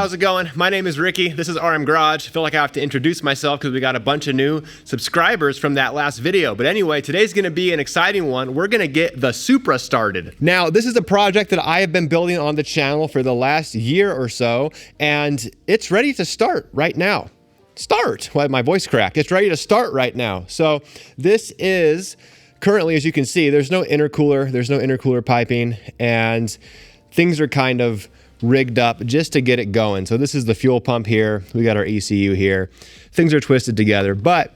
how's it going? My name is Ricky. This is RM Garage. I feel like I have to introduce myself because we got a bunch of new subscribers from that last video. But anyway, today's gonna be an exciting one. We're gonna get the Supra started. Now, this is a project that I have been building on the channel for the last year or so, and it's ready to start right now. Start! Well, my voice cracked. It's ready to start right now. So this is currently, as you can see, there's no intercooler piping, and things are kind of rigged up just to get it going. So this is the fuel pump here. We got our ECU here. Things are twisted together, but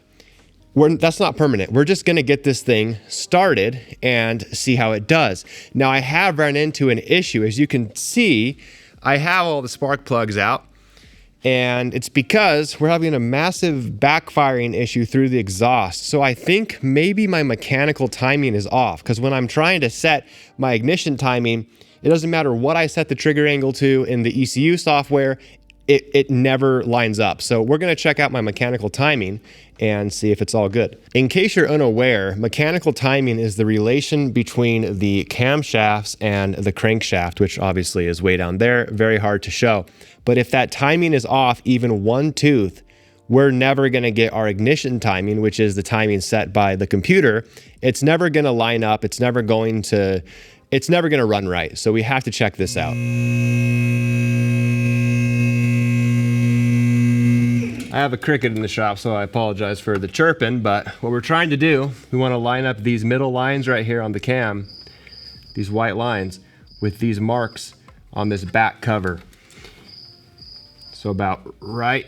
that's not permanent. We're just gonna get this thing started and see how it does. Now, I have run into an issue. As you can see, I have all the spark plugs out, and it's because we're having a massive backfiring issue through the exhaust. So I think maybe my mechanical timing is off, because when I'm trying to set my ignition timing, it doesn't matter what I set the trigger angle to in the ECU software, it never lines up. So we're gonna check out my mechanical timing and see if it's all good. In case you're unaware, mechanical timing is the relation between the camshafts and the crankshaft, which obviously is way down there, very hard to show. But if that timing is off even one tooth, we're never gonna get our ignition timing, which is the timing set by the computer. It's never gonna line up, it's never gonna run right. So we have to check this out. I have a cricket in the shop, so I apologize for the chirping, but what we're trying to do, we want to line up these middle lines right here on the cam, these white lines, with these marks on this back cover. So about right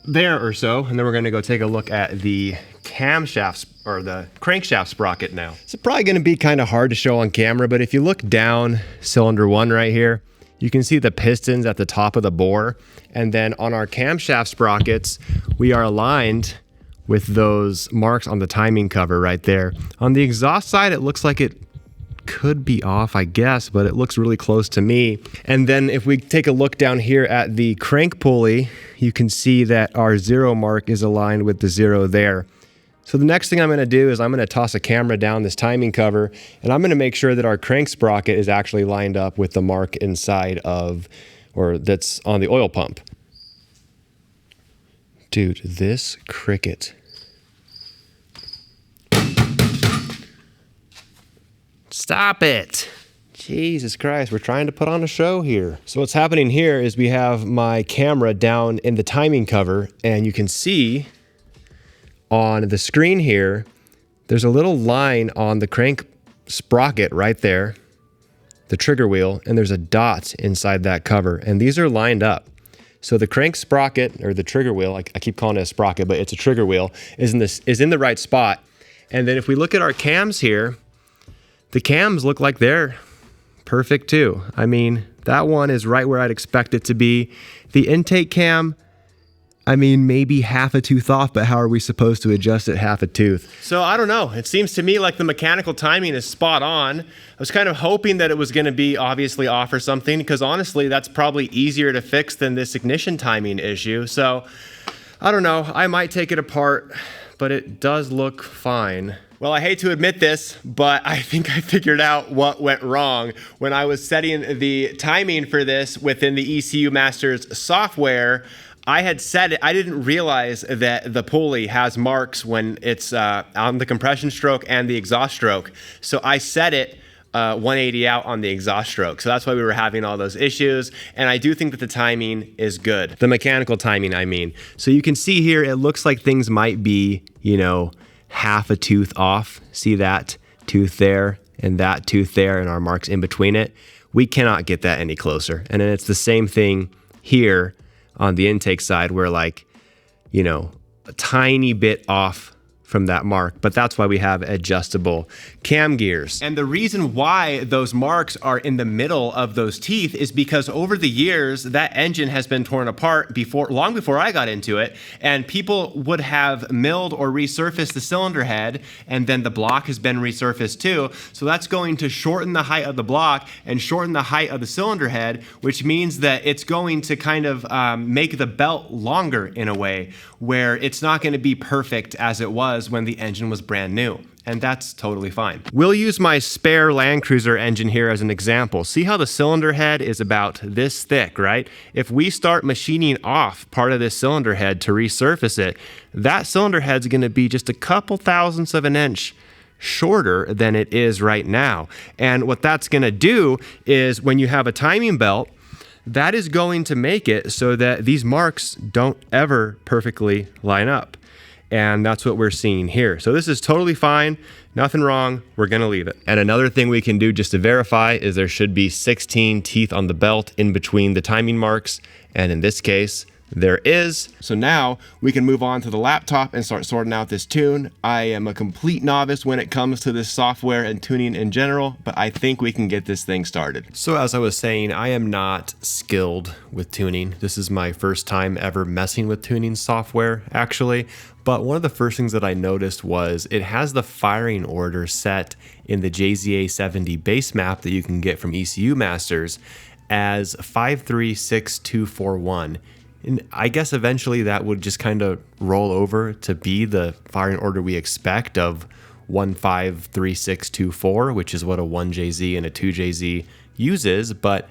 there or so, and then we're going to go take a look at the camshafts or the crankshaft sprocket now. It's probably going to be kind of hard to show on camera, but if you look down cylinder 1 right here, you can see the pistons at the top of the bore. And then on our camshaft sprockets, we are aligned with those marks on the timing cover right there. On the exhaust side, it looks like it could be off, I guess, but it looks really close to me. And then if we take a look down here at the crank pulley, you can see that our 0 mark is aligned with the 0 there. So the next thing I'm gonna do is I'm gonna toss a camera down this timing cover, and I'm gonna make sure that our crank sprocket is actually lined up with the mark inside of, or that's on the oil pump. Dude, this cricket. Stop it. Jesus Christ, we're trying to put on a show here. So what's happening here is we have my camera down in the timing cover, and you can see on the screen here, there's a little line on the crank sprocket right there, the trigger wheel, and there's a dot inside that cover, and these are lined up. So the crank sprocket, or the trigger wheel, I keep calling it a sprocket, but it's a trigger wheel, is in the right spot. And then if we look at our cams here, the cams look like they're perfect too. I mean, that one is right where I'd expect it to be. The intake cam, I mean, maybe half a tooth off, but how are we supposed to adjust it half a tooth? So I don't know. It seems to me like the mechanical timing is spot on. I was kind of hoping that it was going to be obviously off or something, because honestly, that's probably easier to fix than this ignition timing issue. So I don't know. I might take it apart, but it does look fine. Well, I hate to admit this, but I think I figured out what went wrong when I was setting the timing for this within the ECU Masters software. I had set it, I didn't realize that the pulley has marks when it's on the compression stroke and the exhaust stroke. So I set it 180 out on the exhaust stroke. So that's why we were having all those issues. And I do think that the timing is good. The mechanical timing, I mean. So you can see here, it looks like things might be, you know, half a tooth off. See that tooth there and that tooth there and our marks in between it. We cannot get that any closer. And then it's the same thing here on the intake side, we're like, you know, a tiny bit off from that mark, but that's why we have adjustable cam gears. And the reason why those marks are in the middle of those teeth is because over the years, that engine has been torn apart long before I got into it, and people would have milled or resurfaced the cylinder head, and then the block has been resurfaced too. So that's going to shorten the height of the block and shorten the height of the cylinder head, which means that it's going to kind of make the belt longer in a way, where it's not going to be perfect as it was when the engine was brand new. and that's totally fine. We'll use my spare Land Cruiser engine here as an example. See how the cylinder head is about this thick, right? If we start machining off part of this cylinder head to resurface it, that cylinder head's gonna be just a couple thousandths of an inch shorter than it is right now. And what that's gonna do is when you have a timing belt, that is going to make it so that these marks don't ever perfectly line up. And that's what we're seeing here. So this is totally fine, nothing wrong, we're gonna leave it. And another thing we can do just to verify is there should be 16 teeth on the belt in between the timing marks. And in this case, there is. So now we can move on to the laptop and start sorting out this tune. I am a complete novice when it comes to this software and tuning in general, but I think we can get this thing started. So as I was saying, I am not skilled with tuning. This is my first time ever messing with tuning software, actually. But one of the first things that I noticed was it has the firing order set in the JZ-A70 base map that you can get from ECU Masters as 536-241. And I guess eventually that would just kind of roll over to be the firing order we expect of 153624, which is what a 1JZ and a 2JZ uses. But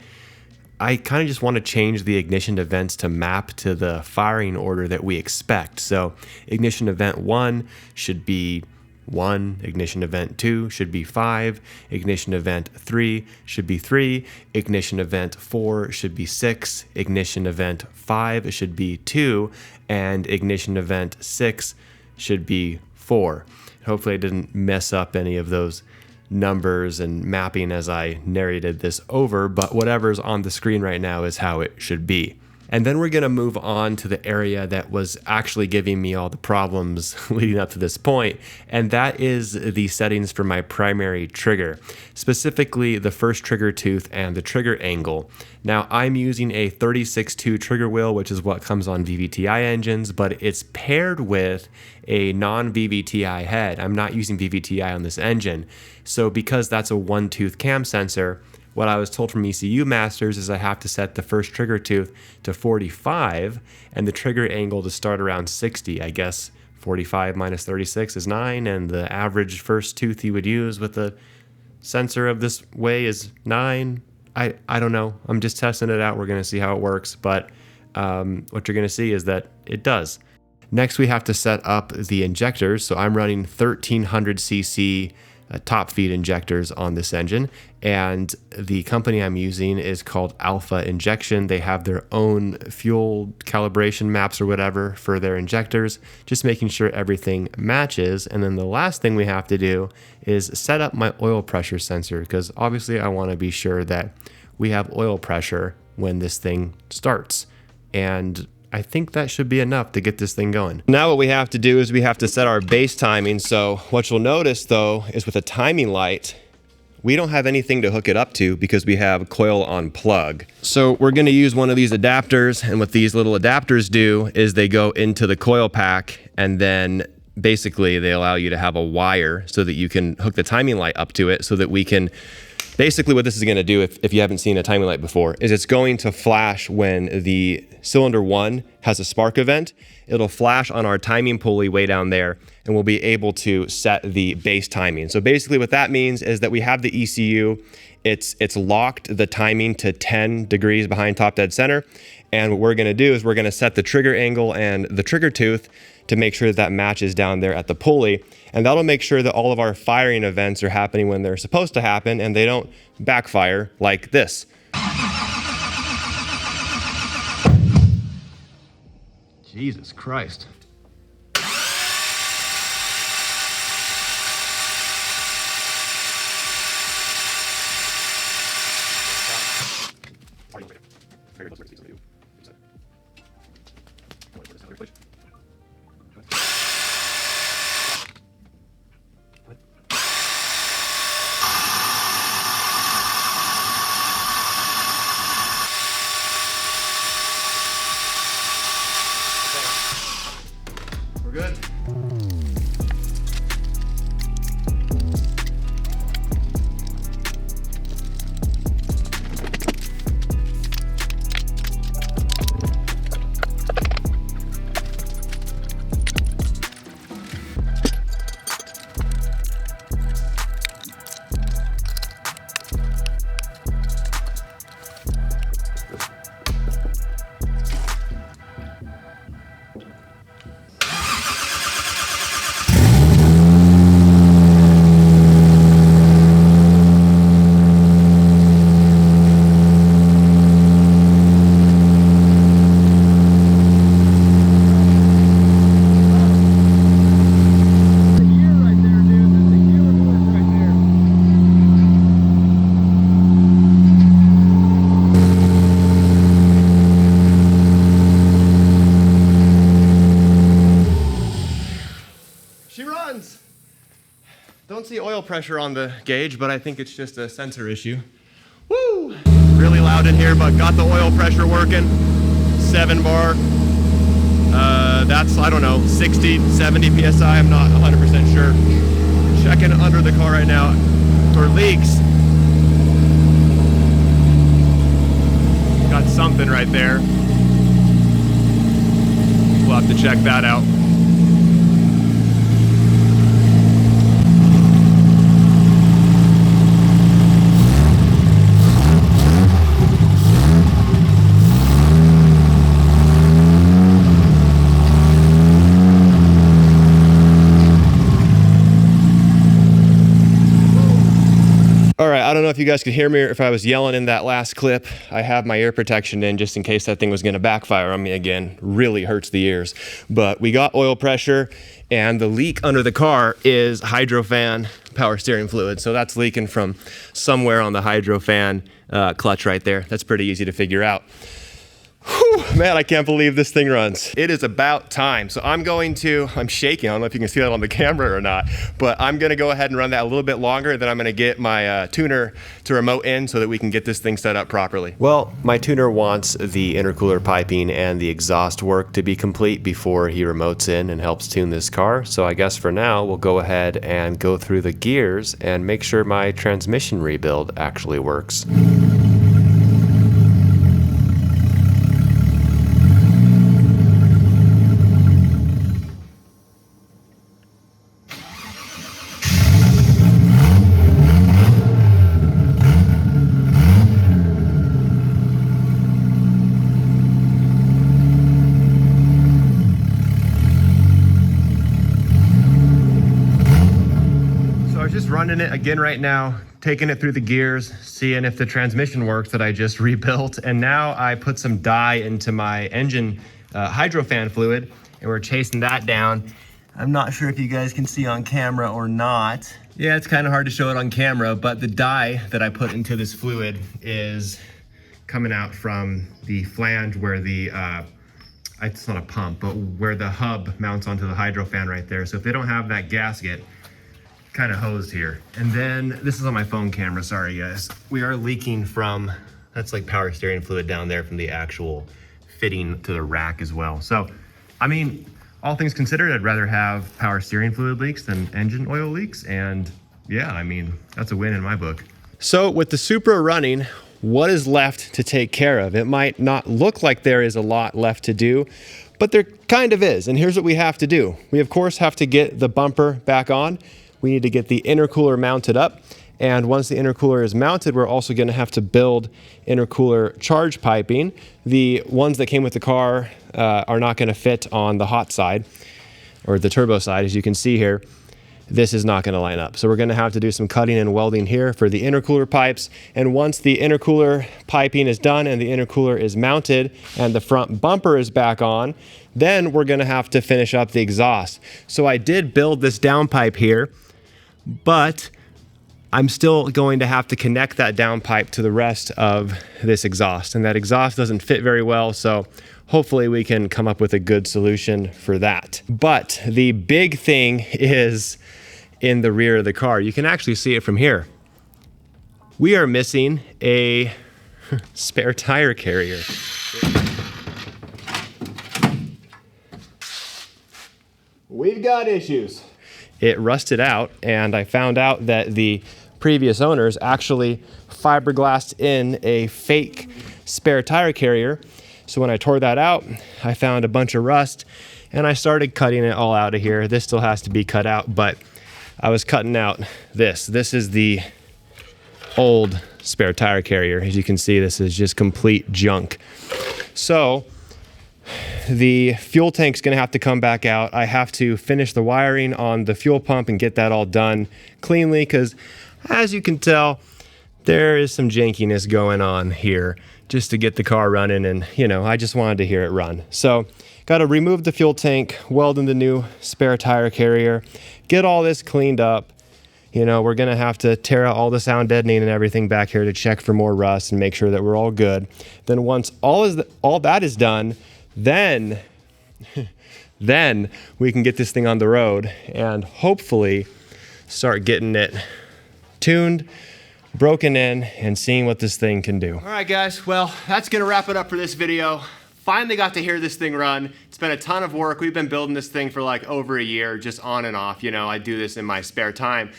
I kind of just want to change the ignition events to map to the firing order that we expect. So ignition event 1 should be 1, ignition event 2 should be 5, ignition event 3 should be 3, ignition event 4 should be 6, ignition event 5 should be 2, and ignition event 6 should be 4. Hopefully I didn't mess up any of those numbers and mapping as I narrated this over, but whatever's on the screen right now is how it should be. And then we're gonna move on to the area that was actually giving me all the problems leading up to this point, and that is the settings for my primary trigger, specifically the first trigger tooth and the trigger angle. Now I'm using a 36.2 trigger wheel, which is what comes on VVTi engines, but it's paired with a non-VVTi head. I'm not using VVTi on this engine. So because that's a one-tooth cam sensor, what I was told from ECU Masters is I have to set the first trigger tooth to 45 and the trigger angle to start around 60. I guess 45 minus 36 is 9, and the average first tooth you would use with a sensor of this way is 9. I don't know. I'm just testing it out. We're going to see how it works, but what you're going to see is that it does. Next, we have to set up the injectors. So I'm running 1300cc top feed injectors on this engine, and the company I'm using is called Alpha Injection. They have their own fuel calibration maps or whatever for their injectors, just making sure everything matches. And then the last thing we have to do is set up my oil pressure sensor, because obviously I want to be sure that we have oil pressure when this thing starts. And I think that should be enough to get this thing going. Now what we have to do is we have to set our base timing. So what you'll notice though is with a timing light, we don't have anything to hook it up to because we have coil on plug. So we're gonna use one of these adapters, and what these little adapters do is they go into the coil pack, and then basically they allow you to have a wire so that you can hook the timing light up to it, so that we can basically what this is going to do, if you haven't seen a timing light before, is it's going to flash when the cylinder 1 has a spark event. It'll flash on our timing pulley way down there, and we'll be able to set the base timing. So basically what that means is that we have the ECU, it's locked the timing to 10 degrees behind top dead center. And what we're going to do is we're going to set the trigger angle and the trigger tooth to make sure that matches down there at the pulley. And that'll make sure that all of our firing events are happening when they're supposed to happen, and they don't backfire like this. Jesus Christ. pressure on the gauge, but I think it's just a sensor issue. Woo! Really loud in here, but got the oil pressure working. 7 bar. That's, I don't know, 60, 70 PSI. I'm not 100% sure. Checking under the car right now for leaks. Got something right there. We'll have to check that out. All right, I don't know if you guys could hear me or if I was yelling in that last clip. I have my ear protection in just in case that thing was gonna backfire on me again. Really hurts the ears. But we got oil pressure, and the leak under the car is hydrofan power steering fluid. So that's leaking from somewhere on the hydrofan clutch right there. That's pretty easy to figure out. Whew, man, I can't believe this thing runs. It is about time. So I'm shaking. I don't know if you can see that on the camera or not, but I'm gonna go ahead and run that a little bit longer. Then I'm gonna get my tuner to remote in so that we can get this thing set up properly. Well, my tuner wants the intercooler piping and the exhaust work to be complete before he remotes in and helps tune this car. So I guess for now, we'll go ahead and go through the gears and make sure my transmission rebuild actually works. Running it again right now, taking it through the gears, seeing if the transmission works that I just rebuilt. And now I put some dye into my engine hydrofan fluid, and we're chasing that down. I'm not sure if you guys can see on camera or not. Yeah, it's kind of hard to show it on camera, but the dye that I put into this fluid is coming out from the flange where the, it's not a pump, but where the hub mounts onto the hydrofan right there. So if they don't have that gasket, kind of hosed here. And then this is on my phone camera, sorry guys. We are leaking from, that's like power steering fluid down there from the actual fitting to the rack as well. So, I mean, all things considered, I'd rather have power steering fluid leaks than engine oil leaks. And yeah, I mean, that's a win in my book. So with the Supra running, what is left to take care of? It might not look like there is a lot left to do, but there kind of is. And here's what we have to do. We of course have to get the bumper back on. We need to get the intercooler mounted up. And once the intercooler is mounted, we're also gonna have to build intercooler charge piping. The ones that came with the car are not gonna fit on the hot side or the turbo side. As you can see here, this is not gonna line up. So we're gonna have to do some cutting and welding here for the intercooler pipes. And once the intercooler piping is done and the intercooler is mounted and the front bumper is back on, then we're gonna have to finish up the exhaust. So I did build this downpipe here, but I'm still going to have to connect that downpipe to the rest of this exhaust, and that exhaust doesn't fit very well, so hopefully we can come up with a good solution for that. But the big thing is in the rear of the car. You can actually see it from here. We are missing a spare tire carrier. We've got issues. It rusted out, and I found out that the previous owners actually fiberglassed in a fake spare tire carrier. So when I tore that out, I found a bunch of rust, and I started cutting it all out of here. This still has to be cut out, but I was cutting out this. This is the old spare tire carrier. As you can see, this is just complete junk. So the fuel tank's gonna have to come back out. I have to finish the wiring on the fuel pump and get that all done cleanly, because as you can tell, there is some jankiness going on here just to get the car running, and you know, I just wanted to hear it run. So got to remove the fuel tank, weld in the new spare tire carrier, get all this cleaned up. You know, we're gonna have to tear out all the sound deadening and everything back here to check for more rust and make sure that we're all good. Then once all that is done, then we can get this thing on the road and hopefully start getting it tuned, broken in, and seeing what this thing can do. All right, guys, well, that's gonna wrap it up for this video. Finally got to hear this thing run. It's been a ton of work. We've been building this thing for like over a year, just on and off. You know, I do this in my spare time.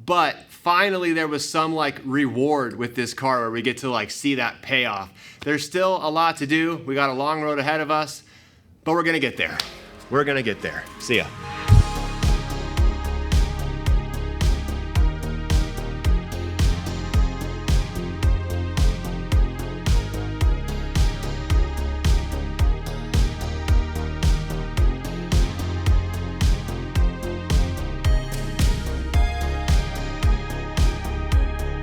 But finally there was some like reward with this car where we get to like see that payoff. There's still a lot to do. We got a long road ahead of us, but we're gonna get there. We're gonna get there. See ya.